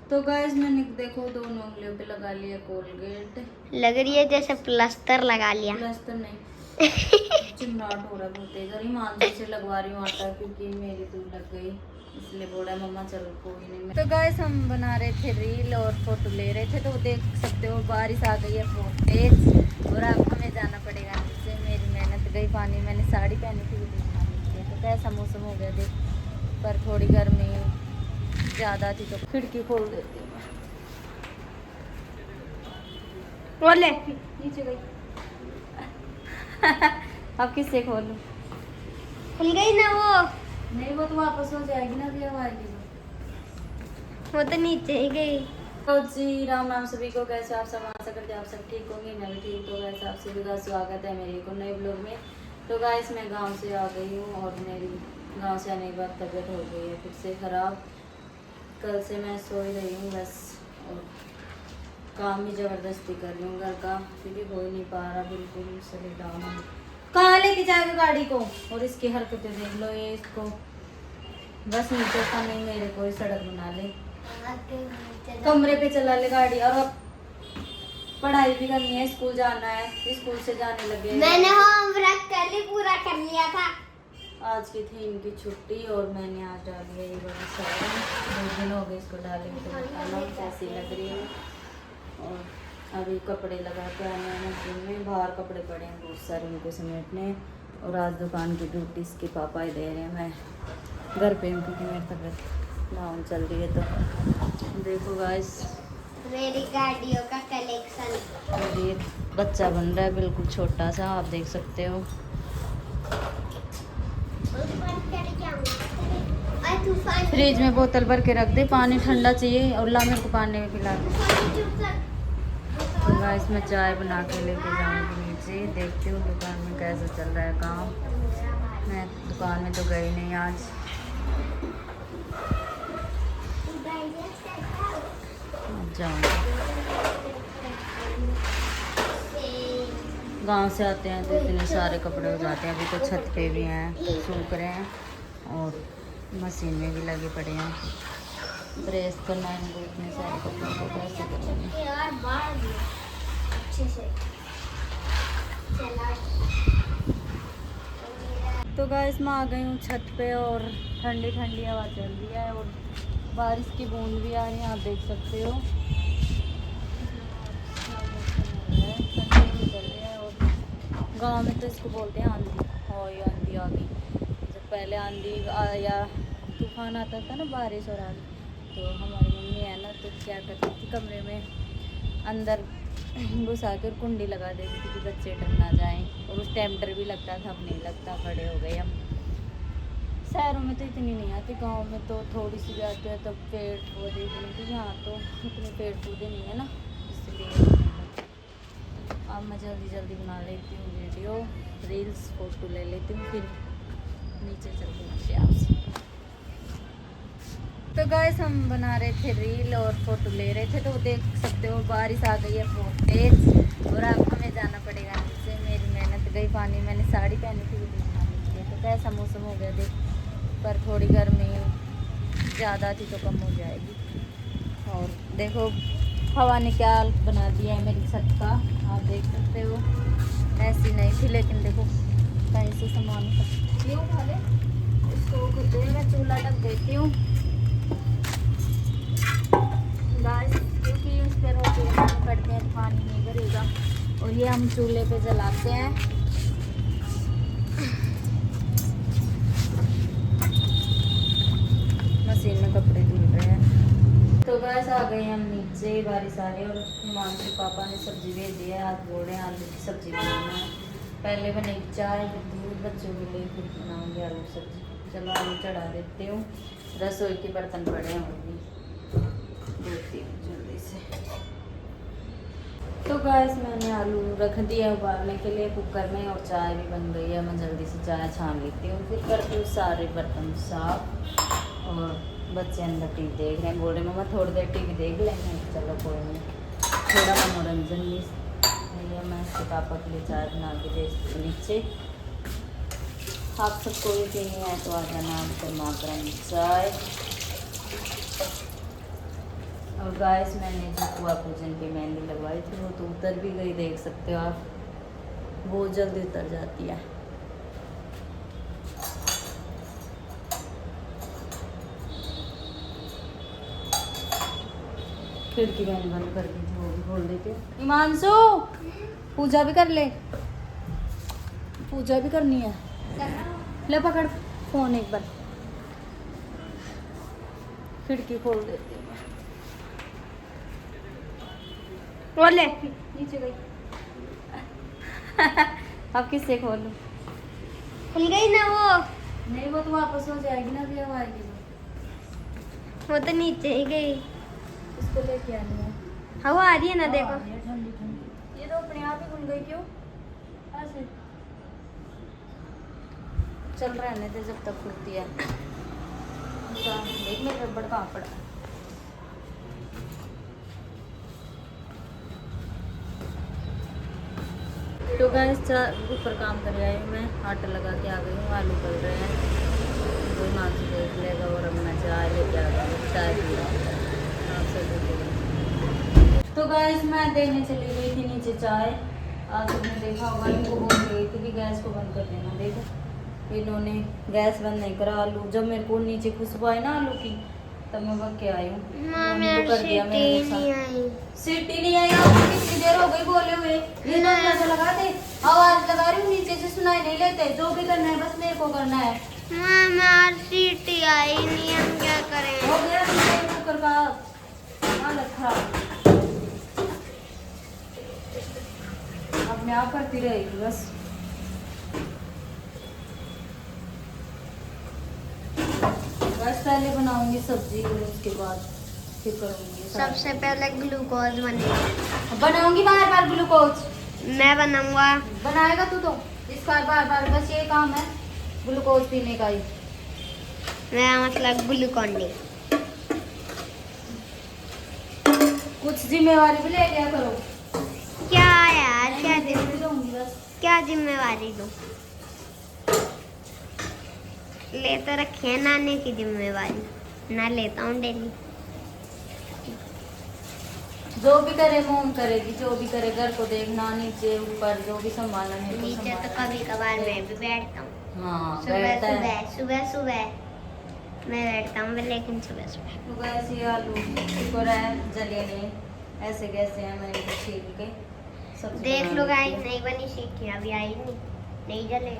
तो गाइस मैंने देखो दोनों उंगलियों पे लगा लिया कोलगेट। लग रही है जैसे प्लास्टर लगा लिया। प्लास्टर नहीं, चिमराट हो रहा है बहुत तेज। और हिमांशु से लगवा रही हूँ आटा क्योंकि मेरी तो लग गई, इसलिए बोला मम्मा चलो कोई नहीं। तो गाइस हम बना रहे थे रील और फोटो ले रहे थे, तो देख सकते हो बारिश आ गई है बहुत तेज और अब हमें जाना पड़ेगा नीचे। मेरी मेहनत गई पानी। मैंने साड़ी पहनी थी तो कैसा मौसम हो गया देख, पर थोड़ी गर्मी ज़्यादा थी तो खिड़की खोल देती हूँ। बोले नीचे गई। अब किससे खोलूं? खुल गई ना वो नहीं वो तो वापस हो जाएगी ना, भी आएगी वो तो नीचे ही गई। तो जी राम राम सभी को। कैसे आप सब? आशा करते हैं आप सब ठीक होंगे, मैं भी ठीक। तो वैसे आप सभी का स्वागत है मेरे को नए ब्लॉग में। तो गाइस मैं गांव से आ गई हूँ और मेरी गांव से आने के बाद तबीयत हो गई है फिर से ख़राब। कल से मैं सो ही रही हूँ बस, और काम भी ज़बरदस्ती कर रही हूँ घर का क्योंकि हो ही नहीं पा रहा बिल्कुल सही डाउन। कहाँ लेके जाएगा गाड़ी को? और इसकी हरकतें देख लो, ये इसको बस नीचे का नहीं मेरे को ही सड़क बना ले, कमरे पे चला ले गाड़ी। और अब पढ़ाई भी करनी है, स्कूल जाना है, स्कूल से जाने लगे। मैंने होमवर्क कर ली, पूरा कर लिया था। आज की थी इनकी छुट्टी और मैंने आज डाली है ये बड़ा सारा। 2 दिन हो गए इसको डाले, तो बताना कैसी लग रही है। और अभी कपड़े लगा के आने हैं मशीन में, बाहर कपड़े पड़े हैं बहुत सारे उनको समेटने। और आज दुकान की ड्यूटी इसके पापा ही दे रहे हैं, मैं घर पे हूँ क्योंकि मेरी तबीयत डाउन चल रही है। तो देखो गाइस मेरी गाड़ियों का कलेक्शन। और ये बच्चा बन रहा है बिल्कुल छोटा सा, आप देख सकते हो। फ्रिज में बोतल भर के रख दे, पानी ठंडा चाहिए और ला मेरे को पानी में पिला दे। तो गाइस मैं चाय बना के लेके जाऊंगी नीचे, देखती हूँ दुकान में कैसा चल रहा है काम। मैं दुकान में तो गई नहीं आज। जाऊँगी, गांव से आते हैं तो इतने सारे कपड़े हो जाते हैं। अभी तो छत पे भी हैं, सूख रहे हैं और मशीन में भी लगे पड़े हैं। प्रेस करना है इनको, इतने सारे कपड़ों को कैसे करेंगे। तो गाइस मैं आ गई हूँ छत पे और ठंडी ठंडी हवा चल रही है और बारिश की बूंद भी आ रही है, आप देख सकते हो। गांव में तो इसको बोलते हैं आंधी। और ये आंधी आ गई। जब पहले आंधी या तूफान आता था ना, बारिश और आंधी, तो हमारी मम्मी है ना तो क्या करती थी, कमरे में अंदर घुसा कर कुंडी लगा देती थी कि बच्चे डर ना जाएं। और उस टाइम डर भी लगता था, अब नहीं लगता, बड़े हो गए हम। शहरों में तो इतनी नहीं आती, गांव में तो थोड़ी सी भी आती है। तो पेड़ पौधे इतने, तो यहाँ तो इतने पेड़ पौधे नहीं है ना, इसलिए। अब मैं जल्दी जल्दी बना लेती हूँ वीडियो, रील्स, फोटो ले लेती हूँ, फिर नीचे चलते हैं आपसे। तो गाइस हम बना रहे थे रील और फोटो ले रहे थे, तो देख सकते हो बारिश आ गई है बहुत तेज और अब हमें जाना पड़ेगा नीचे। मेरी मेहनत गई पानी। मैंने साड़ी पहनी थी तो कैसा मौसम हो गया देख, पर थोड़ी गर्मी ज़्यादा थी तो कम हो जाएगी। और देखो हवा ने क्या बना दिया है मेरी छत का, आप देख सकते हो। ऐसी नहीं थी लेकिन देखो कहीं से सामान क्यों खा ले इसको खुद मैं चूल्हा ढक देती हूँ गाइस, क्योंकि उस पर रोटी बनानी पड़ती है, पानी नहीं भरेगा। और ये हम चूल्हे पे जलाते हैं। मशीन में कपड़े धुल रहे हैं। तो गाइस आ गए हम नीचे, बारिश आ रही है और हिमांशु पापा ने सब्जी भेज दी है। आज बोल रहे हैं आलू की सब्जी बनाना है। पहले बनेगी चाय, फिर दूध बच्चों के लिए, फिर बनाऊंगी आलू की सब्जी। चलो आलू चढ़ा देती हूँ। रसोई के बर्तन पड़े हैं और भी धोती हूँ जल्दी से। तो गाइस मैंने आलू रख दिया उबालने के लिए कुकर में और चाय भी बन गई है। मैं जल्दी से चाय छान लेती हूँ, फिर करती हूँ सारे बर्तन साफ। और बच्चे अंदर टीवी देख रहे हैं, बोल रहे मम्मा थोड़ी देर टीवी देख लेंगे। चलो कोई नहीं, थोड़ा मनोरंजन भी। भैया मैं इसके पापा के लिए चाय बना के भेजती हूँ नीचे। आप सबको भी पीनी है तो आ जाना, गर्मा गर्म चाय। अब गाइस मैंने जो कुआ पूजन की मेहंदी लगवाई थी वो तो उतर भी गई, देख सकते हो आप, बहुत जल्दी उतर जाती है। खिड़की मैंने बंद कर दी थी, वो भी खोल देती हूँ। हिमांशु पूजा भी कर ले, पूजा भी करनी है। ले पकड़ फोन एक बार, खिड़की खोल देती हूँ। बोले नीचे गई। अब किससे खोलूं? खुल गई ना वो। नहीं वो तो वापस हो जाएगी ना, भी आएगी वो तो नीचे ही गई। इसको लेके आनी है। हवा आ रही है ना, देखो। ठंडी ठंडी, ये तो अपने आप ही खुल गई। क्यों ऐसे? चल रहने दे जब तक खुलती है। देख मेरा रबड़ कहाँ पड़ा है। तो गाइस ऊपर काम कर आई हूँ मैं, आटा लगा के आ गई हूँ, आलू गल रहे हैं, कोई मांझ देख लेगा। और अब मैं चाय लेके आ गई हूँ, चाय पी रहा हूँ आपसे लेके। तो गाइस मैं देने चली गई थी नीचे चाय। आज तुमने देखा होगा, इनको बोल गई थी कि गैस को बंद कर देना। देखो इन्होंने गैस बंद नहीं करा। आलू जब मेरे को नीचे खुशबू आई ना आलू की, तब मैं बक के आई हूँ। तो कर दिया मैंने नुकसान। सीटी नहीं आई, आपको कितनी देर हो गई बोले हुए। ये तो कैसे लगा दे, आवाज लगा रही हूँ, नीचे से सुनाई नहीं लेते। जो भी करना है बस मेरे को करना है। सीटी आई नहीं, हम क्या करें। हो गया कुकर का हालत खराब। अब मैं आप करती रहेगी बस। बस पहले बनाऊंगी सब्जी और उसके बाद फिर करूंगी। सबसे पहले ग्लूकोज बनेगा। बनाऊंगी बार बार ग्लूकोज। मैं बनाऊंगा। बनाएगा तू तो, इसका बार बार बस ये काम है ग्लूकोज पीने का ही। मेरा मतलब ग्लूकोन डी। कुछ जिम्मेवारी भी ले लिया करो। क्या यार, क्या दूंगी बस। क्या जिम्मेवारी दूं? ले तो रखी है नानी की जिम्मेवारी, ना लेता हूँ डेली। जो भी करे मोम करेगी, जो भी करे घर को देखना, नीचे ऊपर जो भी संभालना है तो नीचे तो कभी कभार मैं भी बैठता हूँ। हाँ सुबह बैठता सुबह है। सुबह सुबह मैं बैठता हूँ, लेकिन सुबह सुबह। तो ऐसे आलू शुक्र है जले नहीं, ऐसे कैसे हैं मैंने इनको छील के सब्जी देख बना लो ली गाइस, थी। नहीं बनी सीटी, अभी आई नहीं जले।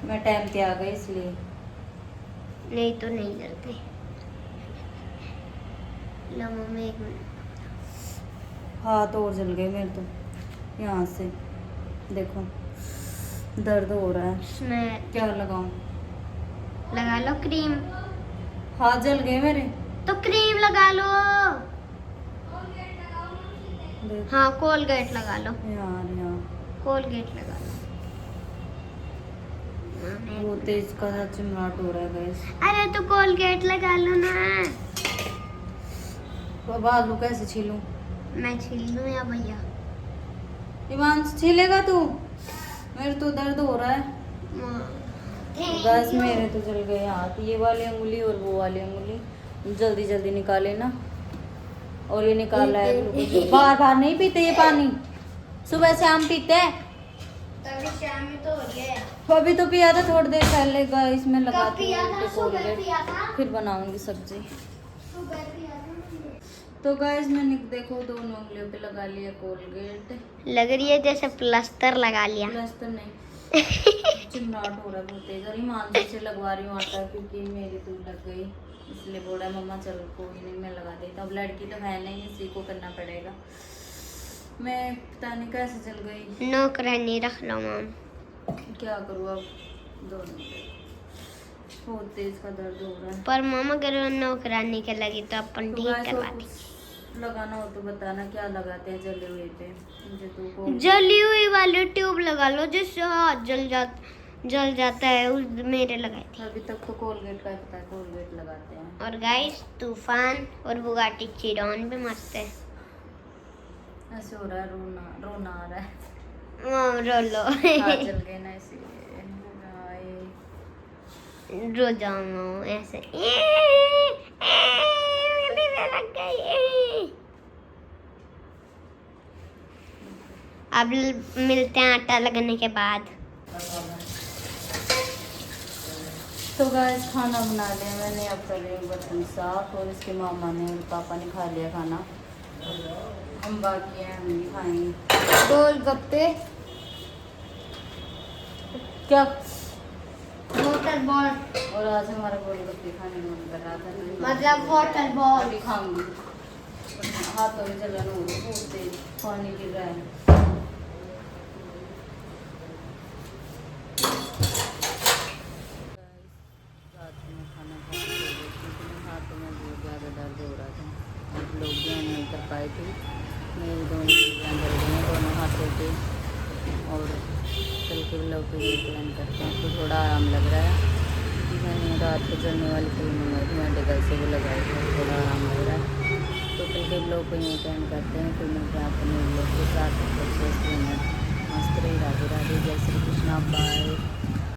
मैं टाइम पे आ गई इसलिए। नहीं तो नहीं जलते। लो मम्मी एक मिनट। हाथ और जल गए मेरे तो, यहाँ से देखो दर्द हो रहा है। इसमें क्या लगाऊं? लगा लो क्रीम। हाथ जल गए मेरे। तो क्रीम लगा लो। देख हाँ कोलगेट लगा लो, यार यहाँ कोलगेट लगा लो। वो तेज का चिमराट हो रहा है गैस। अरे तो कोलगेट लगा लो ना। अब आलू कैसे छीलूं? मैं छील लूं या भैया? हिमांश छीलेगा तू? मेरे तो दर्द हो रहा है बस। मेरे तो जल गए हाथ, ये वाली अंगुली और वो वाली अंगुली। जल्दी जल्दी निकाले ना। और ये निकाला है ग्लूकोज। बार बार नहीं पीते ये पानी, सुबह शाम पीते हैं। तभी शाम में तो हो गया। अभी तो पिया था थोड़ी देर पहले। इसमें लगा कब पिया था? सुबह पिया था। फिर बनाऊंगी सब्जी। सुबह पिया था। तो गाइस मैंने देखो दोनों उंगलियों पे लगा लिया कोलगेट। लग रही है जैसे प्लास्टर लगा लिया। प्लास्टर नहीं, चिमराट हो रहा है बहुत तेज। और ईमानदारी से लगवा रही हूँ आटा, क्योंकि मेरी तो लग गई, इसलिए बोला मम्मा चल कोई नहीं मैं लगा देता। अब लड़की तो है नहीं, इसी को करना पड़ेगा। मैं पता नहीं कैसे चल गई। नौकरानी रख लो मम। क्या करूँ अब, दोनों बहुत तेज का दर्द हो रहा है। पर मम अगर नौकरानी के लगी तो अपन तो ठीक गाइस और करवा दें। कुछ लगाना हो तो बताना, क्या लगाते हैं जले हुए पे? मुझे तो कोई जली हुई वाली ट्यूब लगा लो, जिससे हाथ जल जाता है। उस मेरे लगाई थी। अभी तक तो कोलगेट का ही पता है, कोलगेट लगाते हैं। और गाइस तूफान और बुगाटी चिरॉन भी मस्त है। ऐसे हो रहा है, रोना आ रहा है। मम रो लो। हाथ जल गए ना इसीलिए। रो जाओ मम ऐसे। मेरे लग गई। अब मिलते हैं आटा लगने के बाद। तो गाइस खाना बना लिया मैंने, अब कर रही हूँ बर्तन साफ, और इसके मामा ने और पापा ने खा लिया खाना, हम बाकी हैं, हम भी खाएंगे गोलगप्पे। क्या वाटर बॉल, और आज हमारा गोलगप्पे खाने का मन कर रहा था, मतलब वाटर बॉल। अभी खाऊंगी, हाथों में जलन हो रही, बहुत तेज पानी गिर रहा है। रात में खाना खा के सो गई थी, क्योंकि हाथों में बहुत ज़्यादा दर्द हो रहा था, आप लोग ध्यान नहीं कर पाए थे, मेरे दोनों चीज़ें जल गई हैं दोनों हाथों पे, और कल के ब्लॉग पे प्लान करते हैं। तो थोड़ा आराम लग रहा है, क्योंकि मैंने रात को जलने वाली क्रीम मंगाई थी मेडिकल से, वो लगाई थी, थोड़ा आराम लग रहा है। तो कल के ब्लॉग को यहीं प्लान करते हैं, फिर मिलते हैं अपने ब्लॉग के साथ। मस्त रही, राधे राधे, जय श्री कृष्णा, बाय।